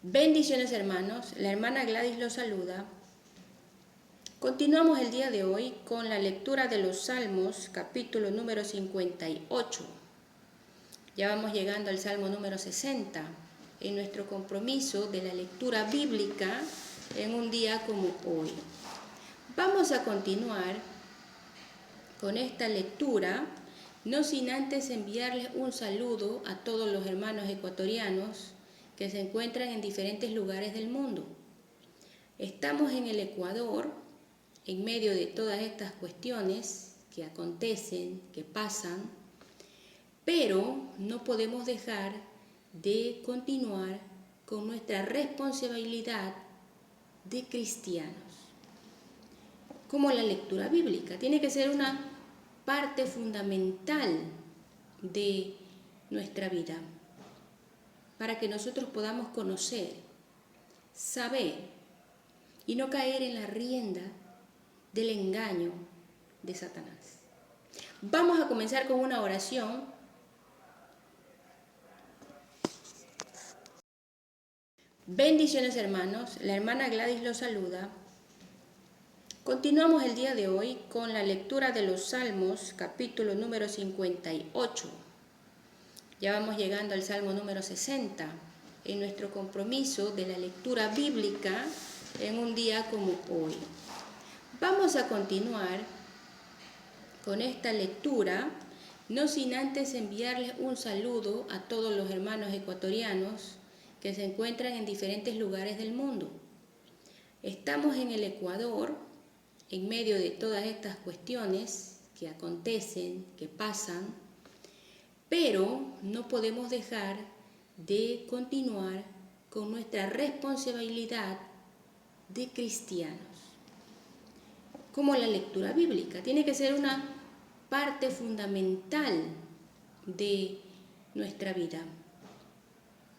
Bendiciones hermanos, la hermana Gladys los saluda. Continuamos el día de hoy con la lectura de los Salmos, capítulo número 58. Ya vamos llegando al Salmo número 60, en nuestro compromiso de la lectura bíblica en un día como hoy. Vamos a continuar con esta lectura, no sin antes enviarles un saludo a todos los hermanos ecuatorianos que se encuentran en diferentes lugares del mundo. Estamos en el Ecuador, en medio de todas estas cuestiones que acontecen, que pasan, pero no podemos dejar de continuar con nuestra responsabilidad de cristianos. Como la lectura bíblica, tiene que ser una parte fundamental de nuestra vida, para que nosotros podamos conocer, saber y no caer en la rienda del engaño de Satanás. Vamos a comenzar con una oración. Bendiciones hermanos, la hermana Gladys los saluda. Continuamos el día de hoy con la lectura de los Salmos, capítulo número 58. Ya vamos llegando al Salmo número 60, en nuestro compromiso de la lectura bíblica en un día como hoy. Vamos a continuar con esta lectura, no sin antes enviarles un saludo a todos los hermanos ecuatorianos que se encuentran en diferentes lugares del mundo. Estamos en el Ecuador, en medio de todas estas cuestiones que acontecen, que pasan, pero no podemos dejar de continuar con nuestra responsabilidad de cristianos. Como la lectura bíblica, tiene que ser una parte fundamental de nuestra vida,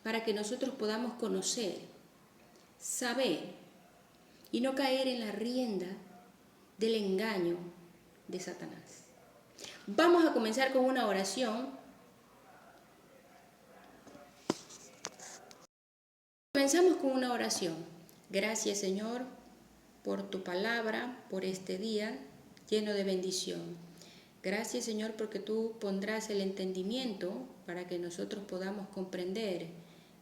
para que nosotros podamos conocer, saber y no caer en la rienda del engaño de Satanás. Vamos a comenzar con una oración. Comenzamos con una oración. Gracias, Señor, por tu palabra, por este día lleno de bendición. Gracias, Señor, porque tú pondrás el entendimiento para que nosotros podamos comprender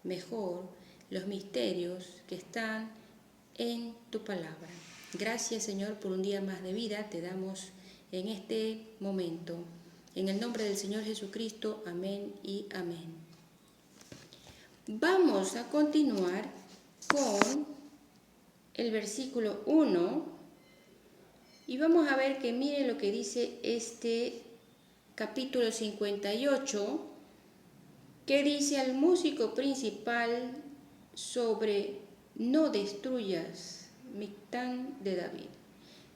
mejor los misterios que están en tu palabra. Gracias, Señor, por un día más de vida. Te damos en este momento. En el nombre del Señor Jesucristo, amén y amén. Vamos a continuar con el versículo 1 y vamos a ver que mire lo que dice este capítulo 58, que dice al músico principal sobre no destruyas Mictán de David.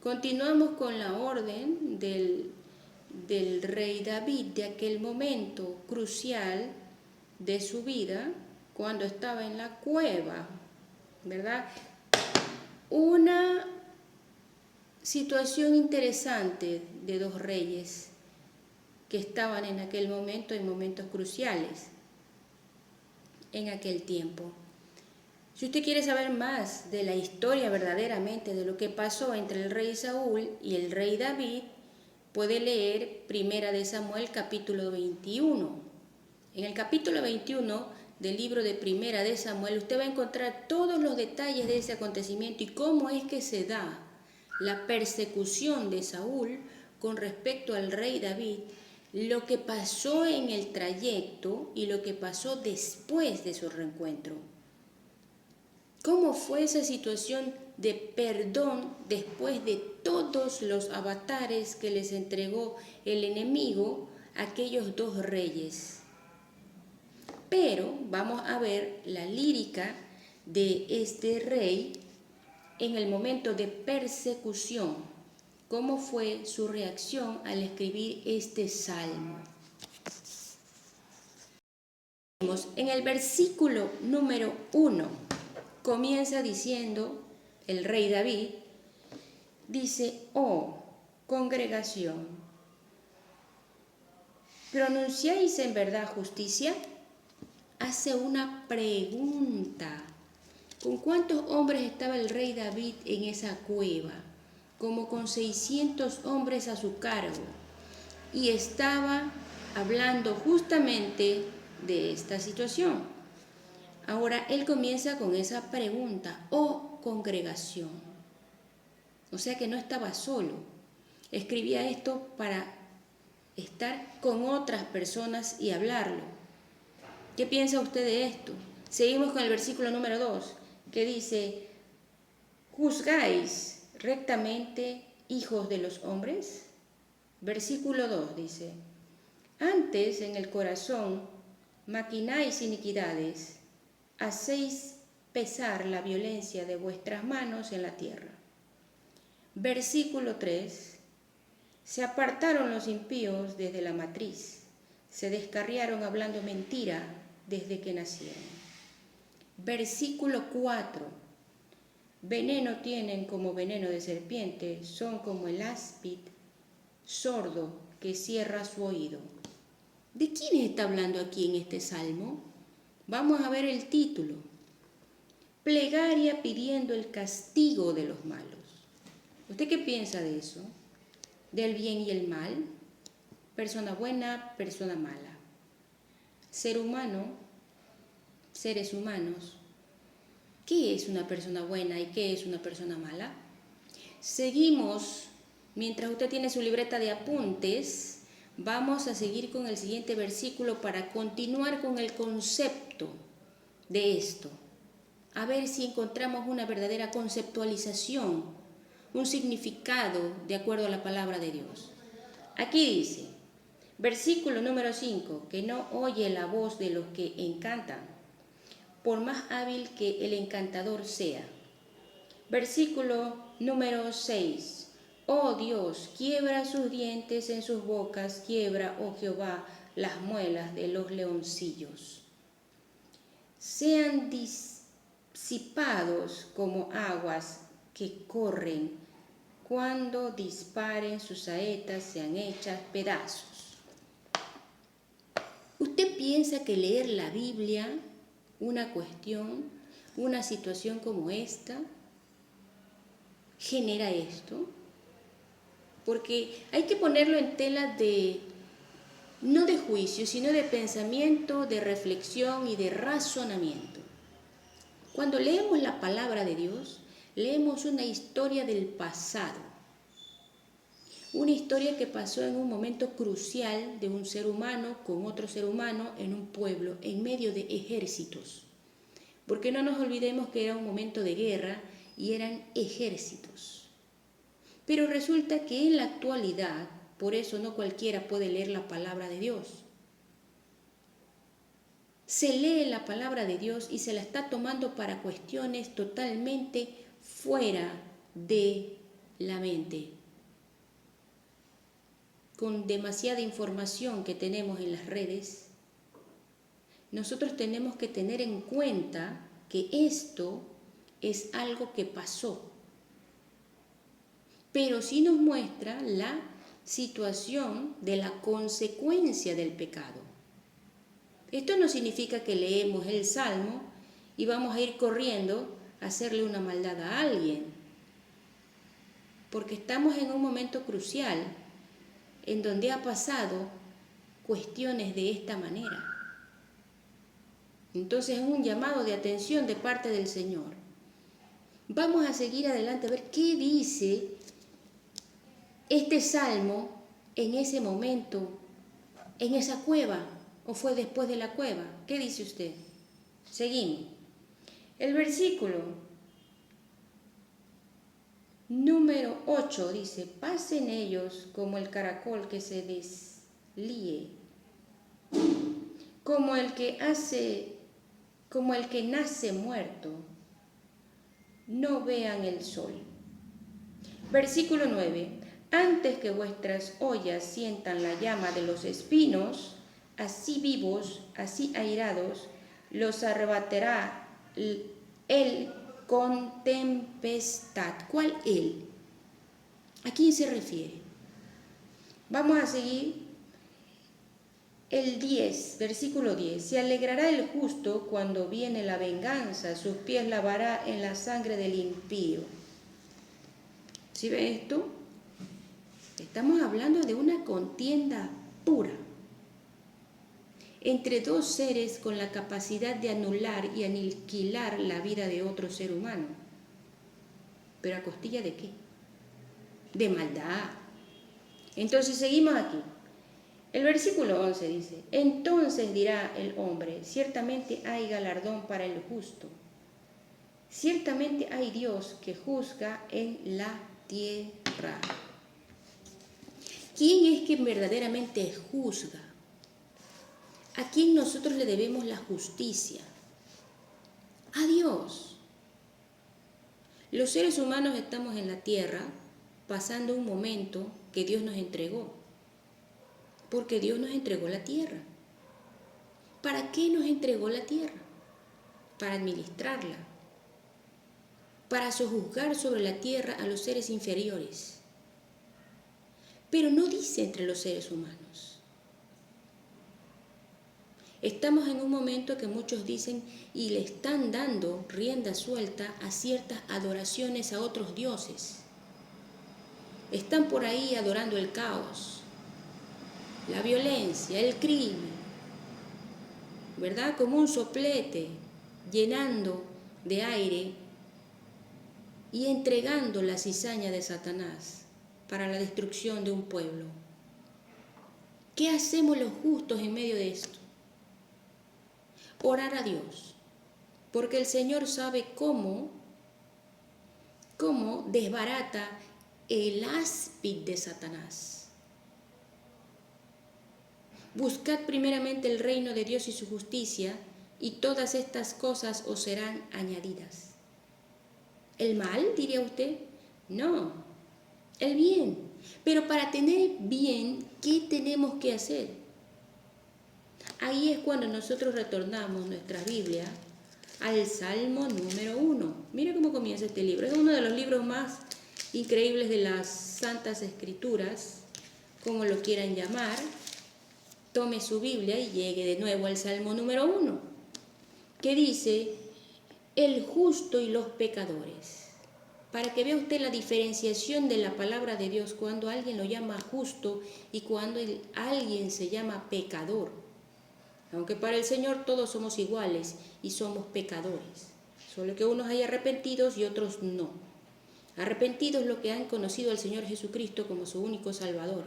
Continuamos con la orden del rey David de aquel momento crucial de su vida, cuando estaba en la cueva, ¿verdad? Una situación interesante de dos reyes que estaban en aquel momento, en momentos cruciales, en aquel tiempo. Si usted quiere saber más de la historia verdaderamente de lo que pasó entre el rey Saúl y el rey David, puede leer Primera de Samuel capítulo 21. En el capítulo 21 del libro de Primera de Samuel usted va a encontrar todos los detalles de ese acontecimiento y cómo es que se da la persecución de Saúl con respecto al rey David, lo que pasó en el trayecto y lo que pasó después de su reencuentro. ¿Cómo fue esa situación de perdón después de todos los avatares que les entregó el enemigo a aquellos dos reyes? Pero vamos a ver la lírica de este rey en el momento de persecución, cómo fue su reacción al escribir este salmo. En el versículo número 1 comienza diciendo el rey David, dice: oh congregación, ¿pronunciáis en verdad justicia? Hace una pregunta ¿Con cuántos hombres estaba el rey David en esa cueva? Como con 600 hombres a su cargo. Y estaba hablando justamente de esta situación. Ahora él comienza con esa pregunta: oh congregación. O sea que no estaba solo. Escribía esto para estar con otras personas y hablarlo. ¿Qué piensa usted de esto? Seguimos con el versículo número 2, que dice: ¿juzgáis rectamente, hijos de los hombres? Versículo 2 dice: antes en el corazón maquináis iniquidades, hacéis pesar la violencia de vuestras manos en la tierra. Versículo 3: se apartaron los impíos desde la matriz, se descarriaron hablando mentira desde que nacieron. Versículo 4: veneno tienen como veneno de serpiente, son como el áspid sordo que cierra su oído. ¿De quién está hablando aquí en este salmo? Vamos a ver el título: plegaria pidiendo el castigo de los malos. ¿Usted qué piensa de eso? ¿Del bien y el mal? Persona buena, persona mala. Ser humano, seres humanos. ¿Qué es una persona buena y qué es una persona mala? Seguimos, mientras usted tiene su libreta de apuntes, vamos a seguir con el siguiente versículo para continuar con el concepto de esto. A ver si encontramos una verdadera conceptualización, un significado de acuerdo a la palabra de Dios. Aquí dice, versículo número 5, que no oye la voz de los que encantan, por más hábil que el encantador sea. Versículo número 6, oh Dios, quiebra sus dientes en sus bocas, quiebra, oh Jehová, las muelas de los leoncillos. Sean disipados como aguas que corren, cuando disparen sus saetas sean hechas pedazos. ¿Usted piensa que leer la Biblia, una cuestión, una situación como esta, genera esto? Porque hay que ponerlo en tela de, no de juicio, sino de pensamiento, de reflexión y de razonamiento. Cuando leemos la palabra de Dios, leemos una historia del pasado, una historia que pasó en un momento crucial de un ser humano con otro ser humano en un pueblo, en medio de ejércitos. Porque no nos olvidemos que era un momento de guerra y eran ejércitos. Pero resulta que en la actualidad, por eso no cualquiera puede leer la palabra de Dios. Se lee la palabra de Dios y se la está tomando para cuestiones totalmente fuera de la mente. Con demasiada información que tenemos en las redes, nosotros tenemos que tener en cuenta que esto es algo que pasó, pero sí nos muestra la situación de la consecuencia del pecado. Esto no significa que leemos el Salmo y vamos a ir corriendo a hacerle una maldad a alguien, porque estamos en un momento crucial en donde ha pasado cuestiones de esta manera. Entonces es un llamado de atención de parte del Señor. Vamos a seguir adelante a ver qué dice este salmo en ese momento, en esa cueva, o fue después de la cueva. ¿Qué dice usted? Seguimos. El versículo número 8 dice: pasen ellos como el caracol que se deslíe, como el que nace muerto, no vean el sol. Versículo 9: antes que vuestras ollas sientan la llama de los espinos, así vivos, así airados, los arrebatará él con tempestad. ¿Cuál él? ¿A quién se refiere? Vamos a seguir el 10, versículo 10. Se alegrará el justo cuando viene la venganza, sus pies lavará en la sangre del impío. ¿Sí ve esto? Estamos hablando de una contienda pura entre dos seres con la capacidad de anular y aniquilar la vida de otro ser humano. ¿Pero a costilla de qué? De maldad. Entonces seguimos aquí. El versículo 11 dice: entonces dirá el hombre, ciertamente hay galardón para el justo. Ciertamente hay Dios que juzga en la tierra. ¿Quién es quien verdaderamente juzga? ¿A quién nosotros le debemos la justicia? A Dios. Los seres humanos estamos en la tierra pasando un momento que Dios nos entregó. Porque Dios nos entregó la tierra. ¿Para qué nos entregó la tierra? Para administrarla. Para sojuzgar sobre la tierra a los seres inferiores. Pero no dice entre los seres humanos. Estamos en un momento que muchos dicen y le están dando rienda suelta a ciertas adoraciones a otros dioses. Están por ahí adorando el caos, la violencia, el crimen, ¿verdad? Como un soplete, llenando de aire y entregando la cizaña de Satanás para la destrucción de un pueblo. ¿Qué hacemos los justos en medio de esto? Orar a Dios, porque el Señor sabe cómo desbarata el áspid de Satanás. Buscad primeramente el reino de Dios y su justicia, y todas estas cosas os serán añadidas. ¿El mal, diría usted? No, el bien. Pero para tener bien, ¿qué tenemos que hacer? Ahí es cuando nosotros retornamos nuestra Biblia al Salmo número 1. Mira cómo comienza este libro. Es uno de los libros más increíbles de las Santas Escrituras, como lo quieran llamar. Tome su Biblia y llegue de nuevo al Salmo número 1, que dice: el justo y los pecadores. Para que vea usted la diferenciación de la palabra de Dios cuando alguien lo llama justo y cuando alguien se llama pecador. Aunque para el Señor todos somos iguales y somos pecadores, solo que unos hay arrepentidos y otros no. Arrepentidos los que han conocido al Señor Jesucristo como su único Salvador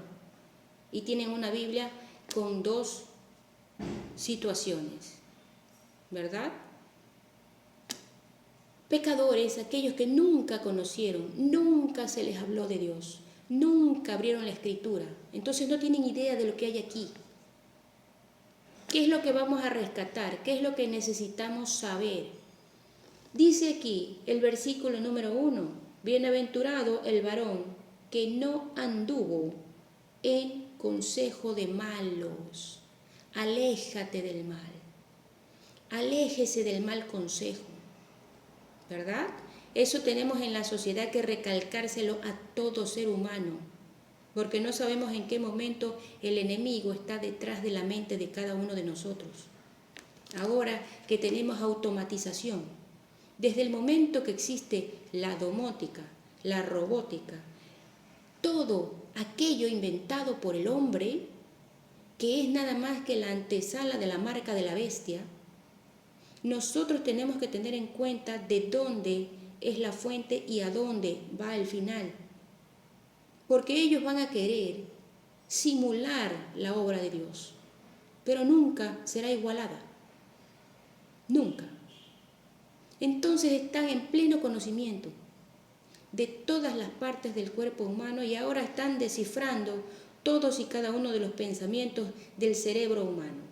y tienen una Biblia con dos situaciones, ¿verdad? Pecadores, aquellos que nunca conocieron, nunca se les habló de Dios, nunca abrieron la Escritura, entonces no tienen idea de lo que hay aquí. ¿Qué es lo que vamos a rescatar? ¿Qué es lo que necesitamos saber? Dice aquí el versículo número 1, bienaventurado el varón que no anduvo en consejo de malos. Aléjate del mal. Aléjese del mal consejo. ¿Verdad? Eso tenemos en la sociedad que recalcárselo a todo ser humano, porque no sabemos en qué momento el enemigo está detrás de la mente de cada uno de nosotros. Ahora que tenemos automatización, desde el momento que existe la domótica, la robótica, todo aquello inventado por el hombre, que es nada más que la antesala de la marca de la bestia, nosotros tenemos que tener en cuenta de dónde es la fuente y a dónde va el final. Porque ellos van a querer simular la obra de Dios, pero nunca será igualada. Nunca. Entonces están en pleno conocimiento de todas las partes del cuerpo humano y ahora están descifrando todos y cada uno de los pensamientos del cerebro humano.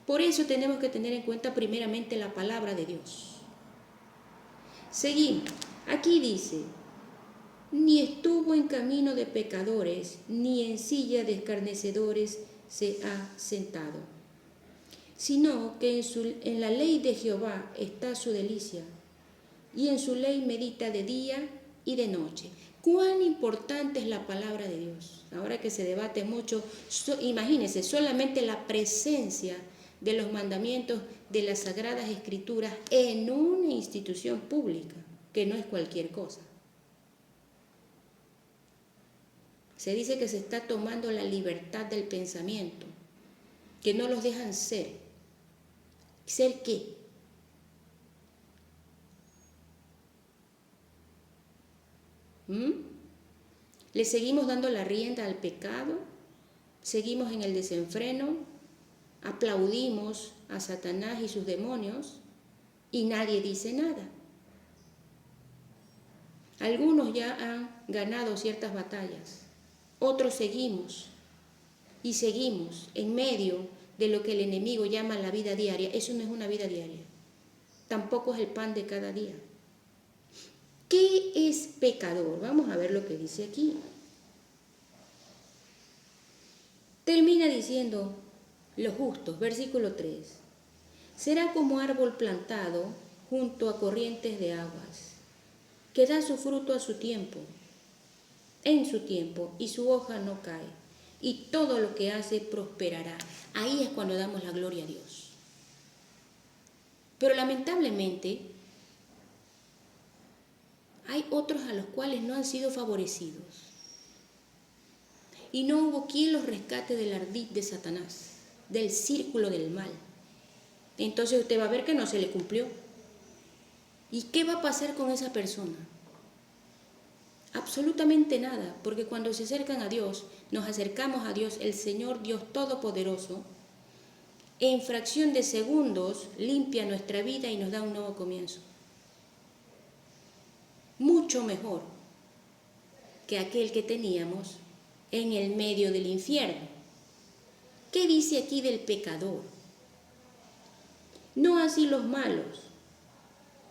Por eso tenemos que tener en cuenta primeramente la palabra de Dios. Seguimos. Aquí dice: ni estuvo en camino de pecadores, ni en silla de escarnecedores se ha sentado, sino que en la ley de Jehová está su delicia, y en su ley medita de día y de noche. ¿Cuán importante es la palabra de Dios? Ahora que se debate mucho, imagínense, solamente la presencia de los mandamientos de las Sagradas Escrituras en una institución pública, que no es cualquier cosa. Se dice que se está tomando la libertad del pensamiento, que no los dejan ser. ¿Ser qué? ¿Le seguimos dando la rienda al pecado? ¿Seguimos en el desenfreno? ¿Aplaudimos a Satanás y sus demonios? Y nadie dice nada. Algunos ya han ganado ciertas batallas, otros seguimos y seguimos en medio de lo que el enemigo llama la vida diaria. Eso no es una vida diaria, tampoco es el pan de cada día. ¿Qué es pecador? Vamos a ver lo que dice aquí. Termina diciendo los justos, versículo 3. Será como árbol plantado junto a corrientes de aguas, que da su fruto a su tiempo, en su tiempo, y su hoja no cae, y todo lo que hace prosperará. Ahí es cuando damos la gloria a Dios. Pero lamentablemente hay otros a los cuales no han sido favorecidos. Y no hubo quien los rescate del ardid de Satanás, del círculo del mal. Entonces usted va a ver que no se le cumplió. ¿Y qué va a pasar con esa persona? Absolutamente nada, porque cuando se acercan a Dios, nos acercamos a Dios, el Señor Dios Todopoderoso, en fracción de segundos limpia nuestra vida y nos da un nuevo comienzo. Mucho mejor que aquel que teníamos en el medio del infierno. ¿Qué dice aquí del pecador? No así los malos.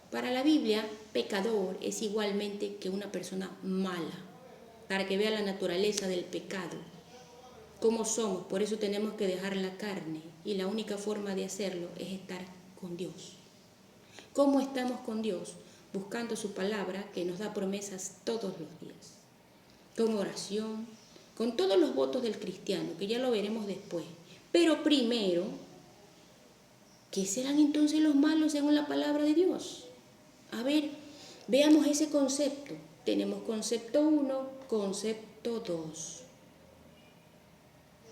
Para la Biblia, pecador es igualmente que una persona mala, para que vea la naturaleza del pecado, cómo somos. Por eso tenemos que dejar la carne, y la única forma de hacerlo es estar con Dios. ¿Cómo estamos con Dios? Buscando su palabra, que nos da promesas todos los días, con oración, con todos los votos del cristiano, que ya lo veremos después. Pero primero, ¿qué serán entonces los malos según la palabra de Dios? A ver, veamos ese concepto. Tenemos concepto 1, concepto 2.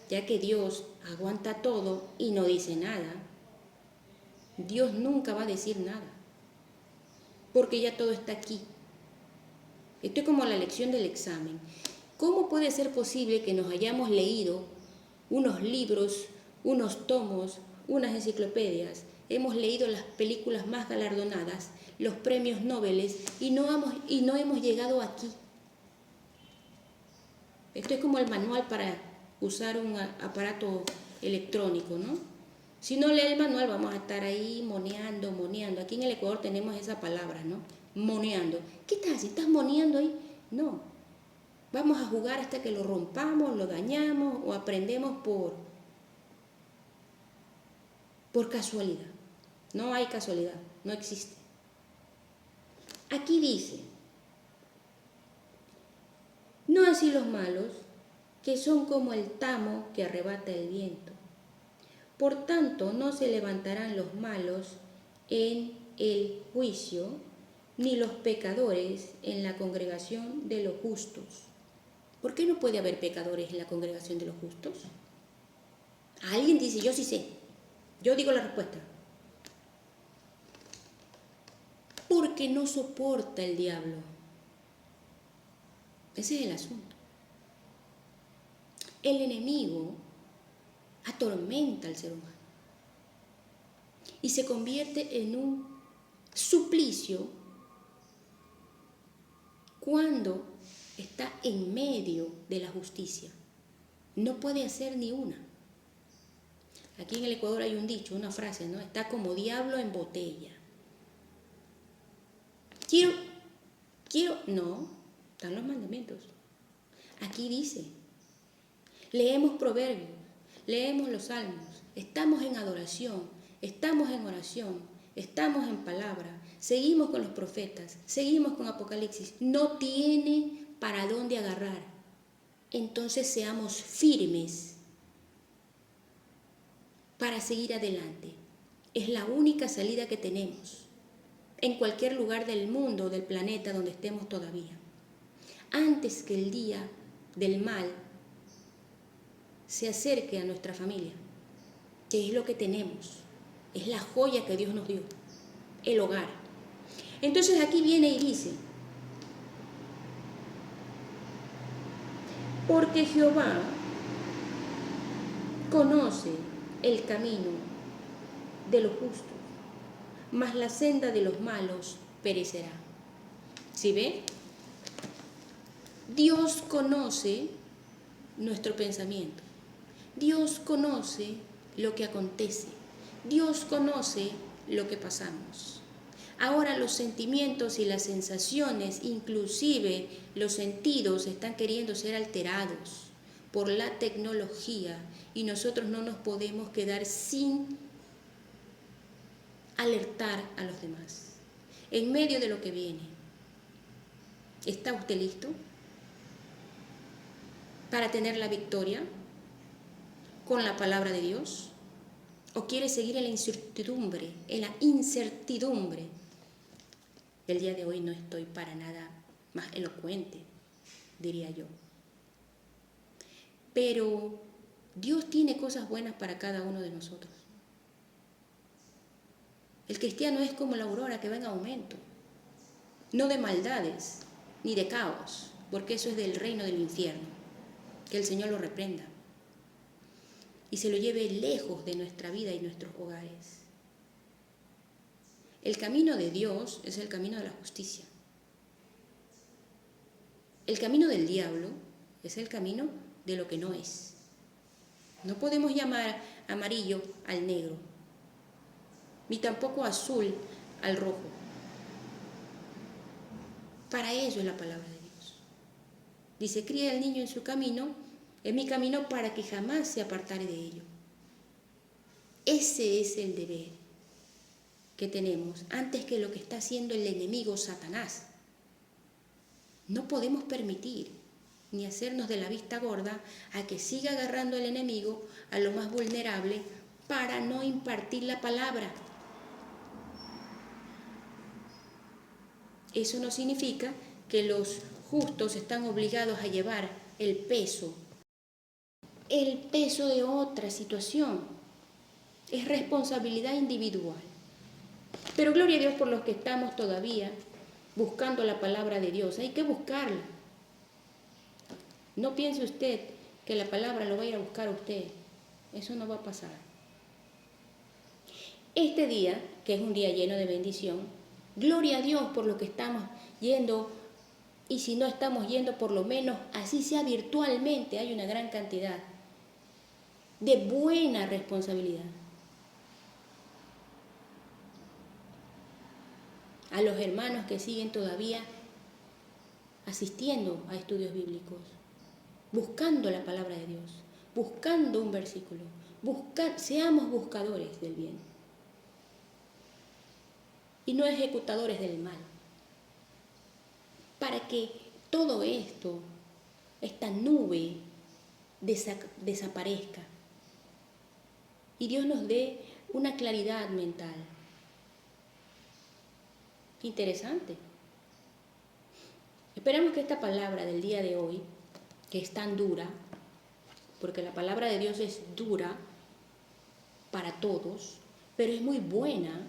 Ya que Dios aguanta todo y no dice nada, Dios nunca va a decir nada, porque ya todo está aquí. Esto es como la lección del examen. ¿Cómo puede ser posible que nos hayamos leído unos libros, unos tomos, unas enciclopedias, hemos leído las películas más galardonadas, los premios Nobel, y no hemos llegado aquí? Esto es como el manual para usar un aparato electrónico, ¿no? Si no lee el manual, vamos a estar ahí moneando. Aquí en el Ecuador tenemos esa palabra, ¿no? Moneando. ¿Qué estás haciendo? ¿Estás moneando ahí? No. Vamos a jugar hasta que lo rompamos, lo dañamos o aprendemos por casualidad. No hay casualidad, no existe. Aquí dice, no así los malos, que son como el tamo que arrebata el viento. Por tanto, no se levantarán los malos en el juicio, ni los pecadores en la congregación de los justos. ¿Por qué no puede haber pecadores en la congregación de los justos? Alguien dice, yo sí sé. Yo digo la respuesta. Porque no soporta el diablo. Ese es el asunto. El enemigo atormenta al ser humano y se convierte en un suplicio cuando está en medio de la justicia. No puede hacer ni una. Aquí en el Ecuador hay un dicho, una frase, ¿no? Está como diablo en botella. Quiero, no, están los mandamientos. Aquí dice, leemos proverbios, leemos los salmos, estamos en adoración, estamos en oración, estamos en palabra, seguimos con los profetas, seguimos con Apocalipsis. No tiene para dónde agarrar. Entonces seamos firmes para seguir adelante. Es la única salida que tenemos en cualquier lugar del mundo, del planeta donde estemos todavía. Antes que el día del mal se acerque a nuestra familia, que es lo que tenemos, es la joya que Dios nos dio, el hogar. Entonces aquí viene y dice, porque Jehová conoce el camino de los justos, mas la senda de los malos perecerá. ¿Sí ve? Dios conoce nuestro pensamiento. Dios conoce lo que acontece. Dios conoce lo que pasamos. Ahora los sentimientos y las sensaciones, inclusive los sentidos, están queriendo ser alterados por la tecnología y nosotros no nos podemos quedar sin alertar a los demás. En medio de lo que viene, ¿está usted listo para tener la victoria con la palabra de Dios? ¿O quiere seguir en la incertidumbre, El día de hoy no estoy para nada más elocuente, diría yo. Pero Dios tiene cosas buenas para cada uno de nosotros. El cristiano es como la aurora que va en aumento, no de maldades ni de caos, porque eso es del reino del infierno. Que el Señor lo reprenda y se lo lleve lejos de nuestra vida y nuestros hogares. El camino de Dios es el camino de la justicia. El camino del diablo es el camino de lo que no es. No podemos llamar amarillo al negro, ni tampoco azul al rojo. Para ello es la palabra de Dios. Dice, cría el niño en mi camino, para que jamás se apartare de ello. Ese es el deber que tenemos, antes que lo que está haciendo el enemigo Satanás. No podemos permitir ni hacernos de la vista gorda a que siga agarrando el enemigo a lo más vulnerable para no impartir la palabra. Eso no significa que los justos están obligados a llevar el peso de otra situación. Es responsabilidad individual. Pero gloria a Dios por los que estamos todavía buscando la palabra de Dios. Hay que buscarla. No piense usted que la palabra lo va a ir a buscar a usted. Eso no va a pasar. Este día, que es un día lleno de bendición, gloria a Dios por lo que estamos yendo, y si no estamos yendo, por lo menos así sea virtualmente, hay una gran cantidad de buena responsabilidad. A los hermanos que siguen todavía asistiendo a estudios bíblicos, buscando la palabra de Dios, buscando un versículo, seamos buscadores del bien y no ejecutadores del mal, para que todo esto, esta nube, desaparezca y Dios nos dé una claridad mental. Interesante. Esperamos que esta palabra del día de hoy, que es tan dura, porque la palabra de Dios es dura para todos, pero es muy buena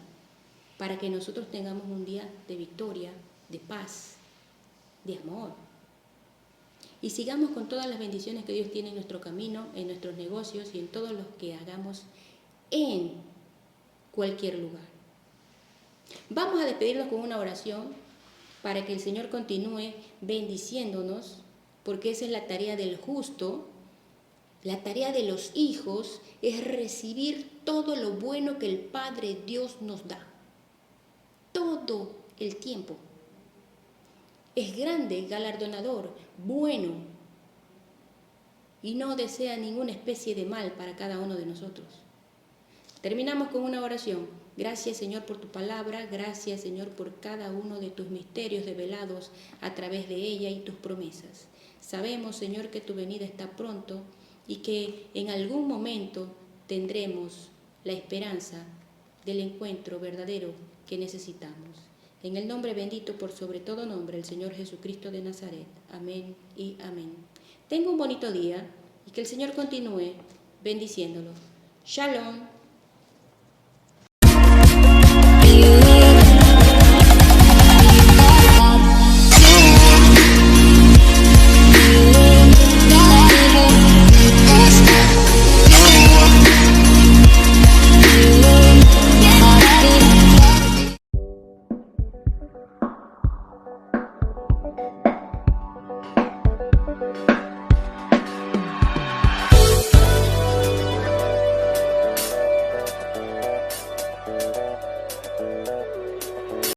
para que nosotros tengamos un día de victoria, de paz, de amor. Y sigamos con todas las bendiciones que Dios tiene en nuestro camino, en nuestros negocios y en todos los que hagamos en cualquier lugar. Vamos a despedirnos con una oración para que el Señor continúe bendiciéndonos, porque esa es la tarea del justo. La tarea de los hijos es recibir todo lo bueno que el Padre Dios nos da. Todo el tiempo. Es grande, galardonador, bueno, y no desea ninguna especie de mal para cada uno de nosotros. Terminamos con una oración. Gracias, Señor, por tu palabra. Gracias, Señor, por cada uno de tus misterios develados a través de ella y tus promesas. Sabemos, Señor, que tu venida está pronto y que en algún momento tendremos la esperanza del encuentro verdadero que necesitamos. En el nombre bendito por sobre todo nombre, el Señor Jesucristo de Nazaret. Amén y amén. Tenga un bonito día y que el Señor continúe bendiciéndolo. Shalom.